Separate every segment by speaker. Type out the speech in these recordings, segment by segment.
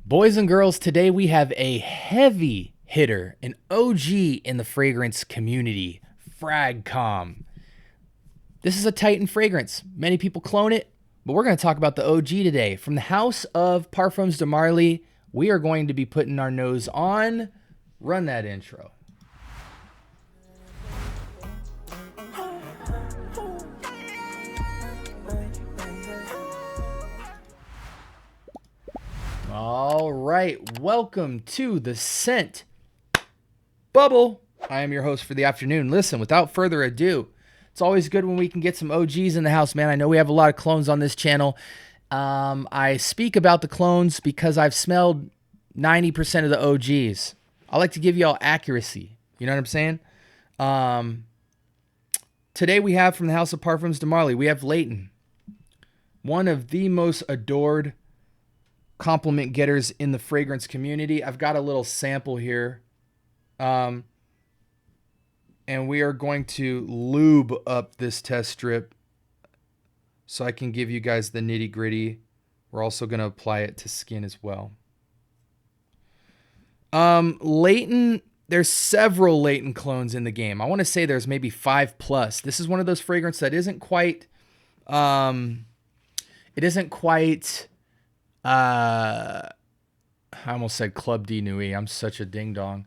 Speaker 1: Boys and girls, today we have a heavy hitter, an OG in the fragrance community, FragCom. This is a Titan fragrance. Many people clone it, but we're going to talk about the OG today. From the house of Parfums De Marly, we are going to be putting our nose on. Run that intro. All right, welcome to the Scent Bubble. I am your host for the afternoon. Listen, without further ado, it's always good when we can get some OGs in the house, man. I know we have a lot of clones on this channel. I speak about the clones because I've smelled 90% of the OGs. I like to give you all accuracy. You know what I'm saying? Today we have from the house of Parfums De Marly, we have Layton, one of the most adored compliment getters in the fragrance community. I've got a little sample here. And we are going to lube up this test strip so I can give you guys the nitty gritty. We're also going to apply it to skin as well. Layton, there's several Layton clones in the game. I want to say there's maybe 5+. This is one of those fragrances that isn't quite, I almost said Club de Nuit. I'm such a ding dong.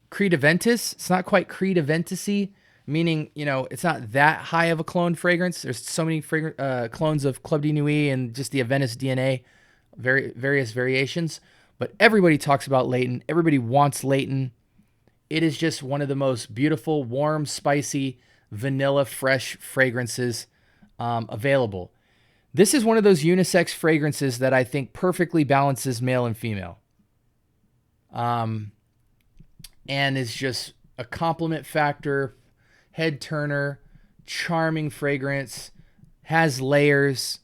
Speaker 1: Creed Aventus. It's not quite Creed Aventus-y, meaning, you know, it's not that high of a clone fragrance. There's so many clones of Club de Nuit and just the Aventus DNA, various variations. But everybody talks about Layton. Everybody wants Layton. It is just one of the most beautiful, warm, spicy, vanilla, fresh fragrances available. This is one of those unisex fragrances that I think perfectly balances male and female. And is just a compliment factor, head turner, charming fragrance, has layers.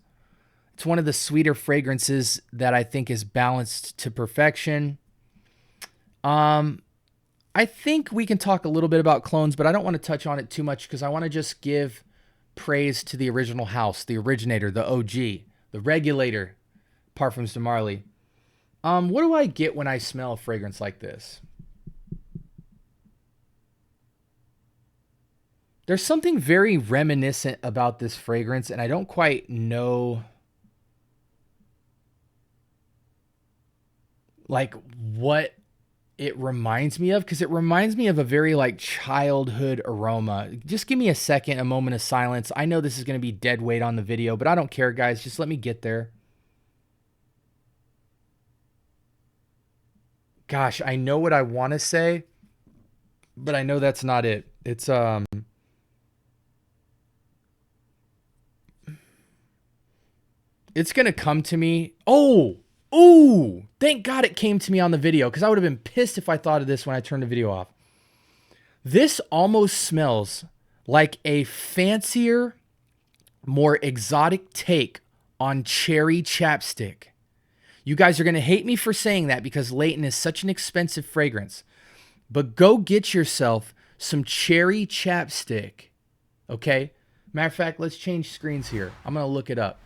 Speaker 1: It's one of the sweeter fragrances that I think is balanced to perfection. I think we can talk a little bit about clones, but I don't want to touch on it too much because I want to just give praise to the original house, the originator, the OG, the regulator, Parfums De Marly. What do I get when I smell a fragrance like this? There's something very reminiscent about this fragrance, and I don't quite know like what it reminds me of, because it reminds me of a very like childhood aroma. Just give me a second, a moment of silence. I know this is going to be dead weight on the video, but I don't care, guys. Just let me get there. Gosh, I know what I want to say, but I know that's not it. It's it's going to come to me. Oh, thank God it came to me on the video, because I would have been pissed if I thought of this when I turned the video off. This almost smells like a fancier, more exotic take on cherry chapstick. You guys are going to hate me for saying that because Layton is such an expensive fragrance. But go get yourself some cherry chapstick, okay? Matter of fact, let's change screens here. I'm going to look it up.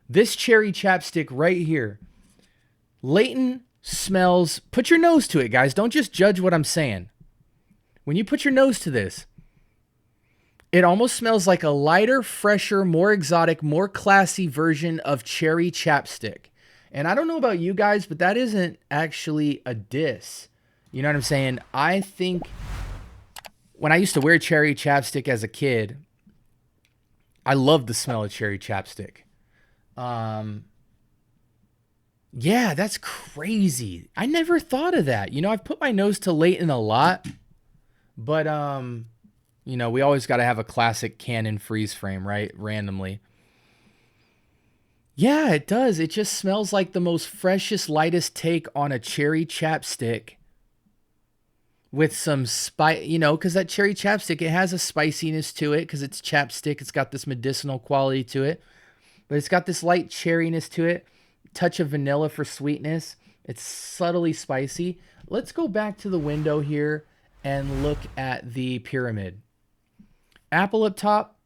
Speaker 1: This cherry chapstick right here, Layton smells, put your nose to it, guys. Don't just judge what I'm saying. When you put your nose to this, it almost smells like a lighter, fresher, more exotic, more classy version of cherry chapstick. And I don't know about you guys, but that isn't actually a diss. You know what I'm saying? I think when I used to wear cherry chapstick as a kid, I loved the smell of cherry chapstick. Yeah, that's crazy. I never thought of that. You know, I've put my nose to Layton a lot, but, you know, we always got to have a classic Canon freeze frame, right? Randomly. Yeah, it does. It just smells like the most freshest, lightest take on a cherry chapstick with some spice, you know, because that cherry chapstick, it has a spiciness to it because it's chapstick. It's got this medicinal quality to it. But it's got this light cherryness to it, touch of vanilla for sweetness. It's subtly spicy. Let's go back to the window here and look at the pyramid. Apple up top,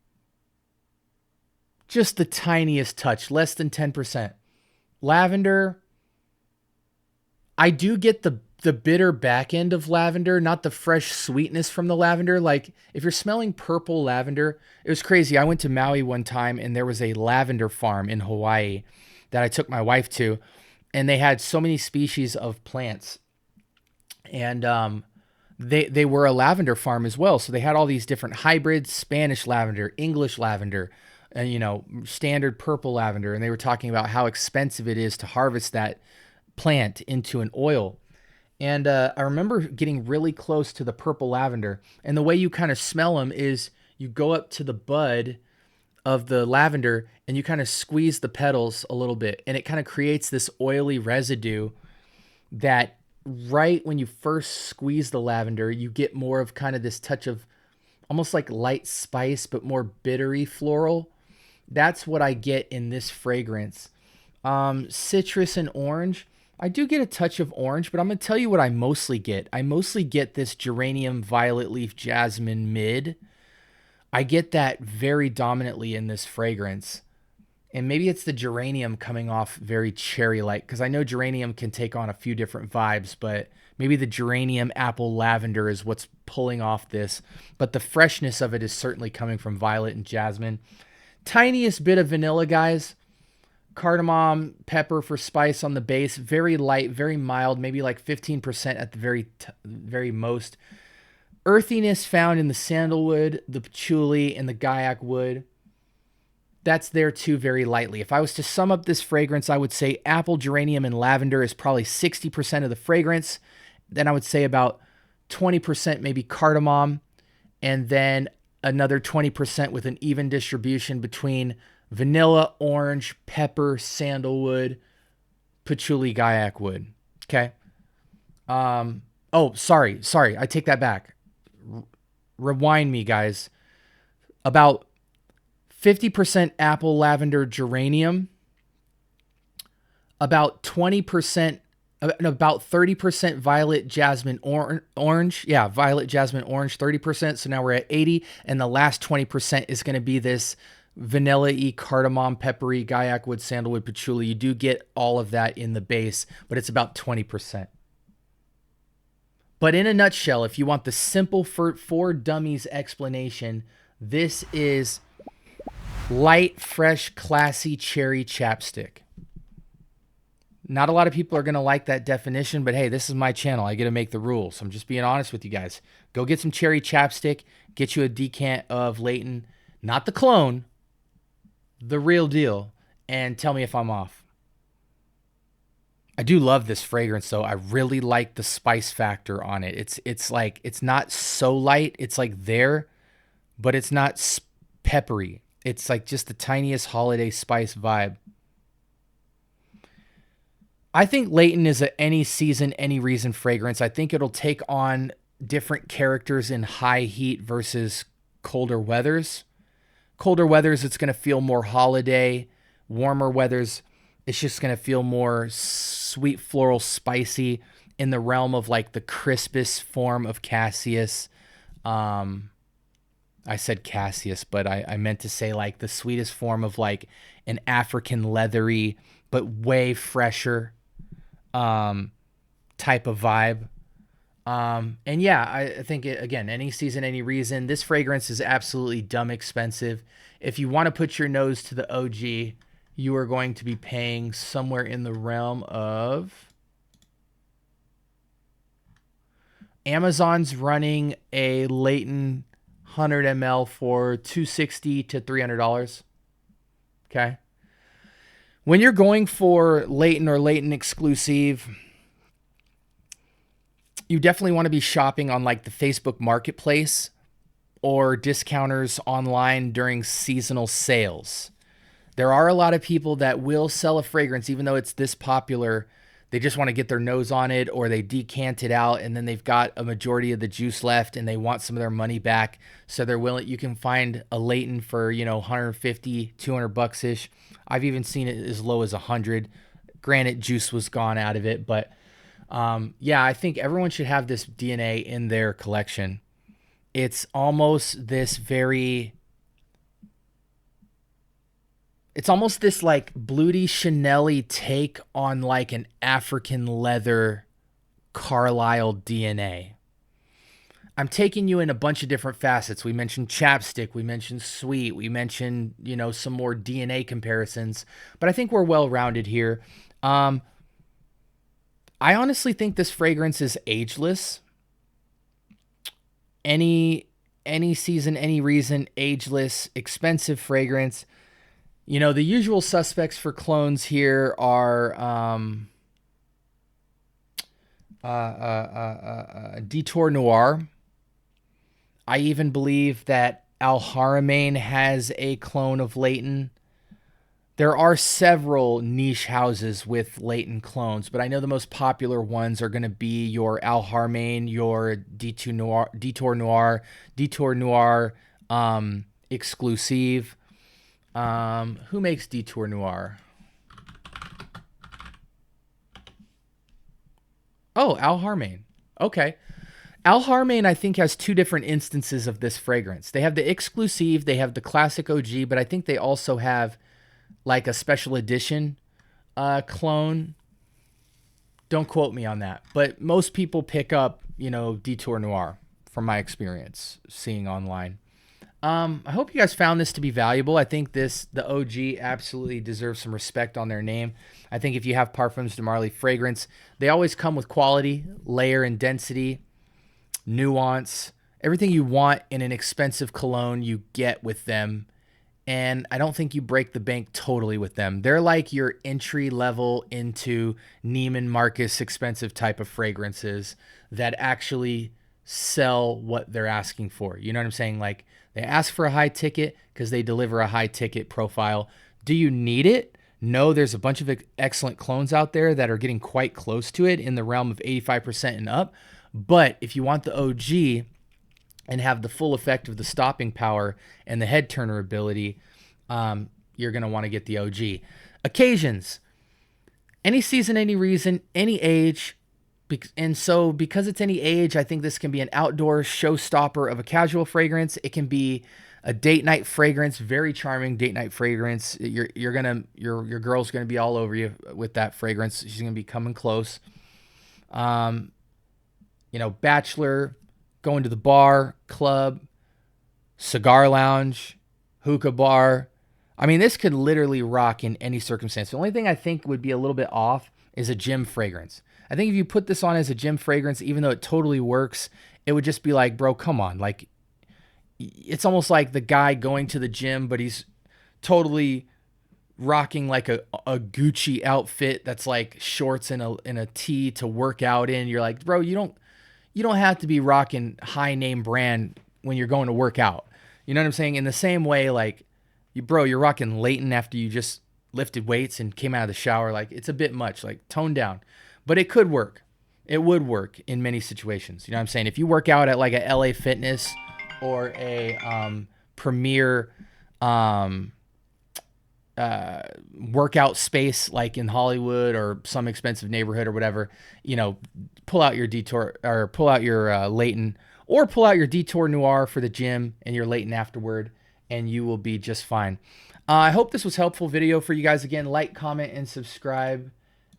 Speaker 1: just the tiniest touch, less than 10%. Lavender, I do get the bitter back end of lavender, not the fresh sweetness from the lavender. Like if you're smelling purple lavender, it was crazy. I went to Maui one time and there was a lavender farm in Hawaii that I took my wife to, and they had so many species of plants. And they were a lavender farm as well. So they had all these different hybrids, Spanish lavender, English lavender, and standard purple lavender. And they were talking about how expensive it is to harvest that plant into an oil. And I remember getting really close to the purple lavender. And the way you kind of smell them is you go up to the bud of the lavender and you kind of squeeze the petals a little bit. And it kind of creates this oily residue that right when you first squeeze the lavender, you get more of kind of this touch of almost like light spice, but more bittery floral. That's what I get in this fragrance. Citrus and orange. I do get a touch of orange, but I'm going to tell you what I mostly get. I mostly get this geranium, violet leaf, jasmine mid. I get that very dominantly in this fragrance. And maybe it's the geranium coming off very cherry-like, because I know geranium can take on a few different vibes, but maybe the geranium apple lavender is what's pulling off this. But the freshness of it is certainly coming from violet and jasmine. Tiniest bit of vanilla, guys. Cardamom, pepper for spice on the base. Very light, very mild, maybe like 15% at the very most. Earthiness found in the sandalwood, the patchouli, and the guaiac wood. That's there too, very lightly. If I was to sum up this fragrance, I would say apple, geranium, and lavender is probably 60% of the fragrance. Then I would say about 20% maybe cardamom, and then another 20% with an even distribution between vanilla, orange, pepper, sandalwood, patchouli, guaiac wood. Okay. Oh, sorry. I take that back. Rewind me, guys. About 50% apple, lavender, geranium. About 20%, about 30% violet, jasmine, orange. Yeah, violet, jasmine, orange, 30%. So now we're at 80. And the last 20% is going to be this vanilla-y, cardamom, peppery, guaiac wood, sandalwood, patchouli. You do get all of that in the base, but it's about 20%. But in a nutshell, if you want the simple for dummies explanation, this is light, fresh, classy cherry chapstick. Not a lot of people are going to like that definition, but hey, this is my channel. I get to make the rules. I'm just being honest with you guys. Go get some cherry chapstick, get you a decant of Layton, not the clone, the real deal, and tell me if I'm off. I do love this fragrance though. I really like the spice factor on it. It's like, it's not so light. It's like there, but it's not peppery. It's like just the tiniest holiday spice vibe. I think Layton is a any season, any reason fragrance. I think it'll take on different characters in high heat versus colder weathers. Colder weathers, it's going to feel more holiday. Warmer weathers, it's just going to feel more sweet, floral, spicy in the realm of like the crispest form of Cassius. I said Cassius, but I meant to say like the sweetest form of like an African leathery, but way fresher type of vibe. And yeah, I think, again, any season, any reason. This fragrance is absolutely dumb expensive. If you want to put your nose to the OG, you are going to be paying somewhere in the realm of... Amazon's running a Layton 100 ml for $260 to $300. Okay. When you're going for Layton or Layton exclusive, you definitely want to be shopping on like the Facebook Marketplace or discounters online during seasonal sales. There are a lot of people that will sell a fragrance, even though it's this popular. They just want to get their nose on it, or they decant it out and then they've got a majority of the juice left and they want some of their money back. So they're willing, you can find a Layton for, 150, 200 bucks-ish. I've even seen it as low as 100. Granted, juice was gone out of it, but yeah, I think everyone should have this DNA in their collection. It's almost this very It's almost this like bluty Chanel-y take on like an African leather Carlisle DNA. I'm taking you in a bunch of different facets. We mentioned chapstick, we mentioned sweet, we mentioned, some more DNA comparisons, but I think we're well rounded here. Um, I honestly think this fragrance is ageless. Any any season, any reason, ageless, expensive fragrance. The usual suspects for clones here are Detour Noir. I even believe that Al Haramain has a clone of Layton. There are several niche houses with Layton clones, but I know the most popular ones are going to be your Al Haramain, your Detour Noir exclusive. Who makes Detour Noir? Oh, Al Haramain. Okay. Al Haramain, I think, has two different instances of this fragrance. They have the exclusive, they have the classic OG, but I think they also have like a special edition clone. Don't quote me on that, but most people pick up, Detour Noir from my experience seeing online. I hope you guys found this to be valuable. I think the OG absolutely deserves some respect on their name. I think if you have Parfums De Marly fragrance, they always come with quality, layer and density, nuance, everything you want in an expensive cologne you get with them. And I don't think you break the bank totally with them. They're like your entry level into Neiman Marcus expensive type of fragrances that actually sell what they're asking for. You know what I'm saying? Like they ask for a high ticket because they deliver a high ticket profile. Do you need it? No, there's a bunch of excellent clones out there that are getting quite close to it in the realm of 85% and up. But if you want the OG and have the full effect of the stopping power and the head turner ability, you're going to want to get the OG. Occasions, any season, any reason, any age. And so because it's any age, I think this can be an outdoor showstopper of a casual fragrance. It can be a date night fragrance, very charming date night fragrance. Your girl's gonna be all over you with that fragrance. She's gonna be coming close. Bachelor, going to the bar, club, cigar lounge, hookah bar. I mean, this could literally rock in any circumstance. The only thing I think would be a little bit off is a gym fragrance. I think if you put this on as a gym fragrance, even though it totally works, it would just be like, bro, come on. Like, it's almost like the guy going to the gym, but he's totally rocking like a Gucci outfit that's like shorts and a tee to work out in. You're like, bro, you don't have to be rocking high name brand when you're going to work out. You know what I'm saying? In the same way, like, you're rocking Layton after you just lifted weights and came out of the shower. Like, it's a bit much. Like, tone down. But it could work. It would work in many situations. You know what I'm saying? If you work out at like a LA Fitness or a premier workout space like in Hollywood or some expensive neighborhood or whatever, pull out your Detour or pull out your Layton or pull out your Detour Noir for the gym and your Layton afterward, and you will be just fine. I hope this was a helpful video for you guys. Again, like, comment, and subscribe.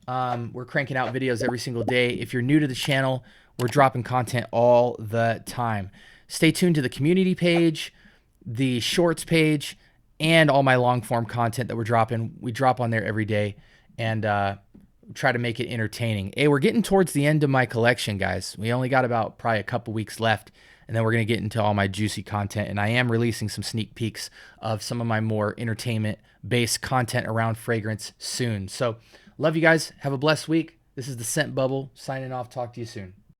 Speaker 1: We're cranking out videos every single day. If you're new to the channel, we're dropping content all the time. Stay tuned to the community page, the shorts page, and all my long form content that we're dropping. We drop on there every day and try to make it entertaining. Hey, we're getting towards the end of my collection, guys. We only got about probably a couple weeks left, and then we're going to get into all my juicy content. And I am releasing some sneak peeks of some of my more entertainment-based content around fragrance soon. So love you guys. Have a blessed week. This is the Scent Bubble signing off. Talk to you soon.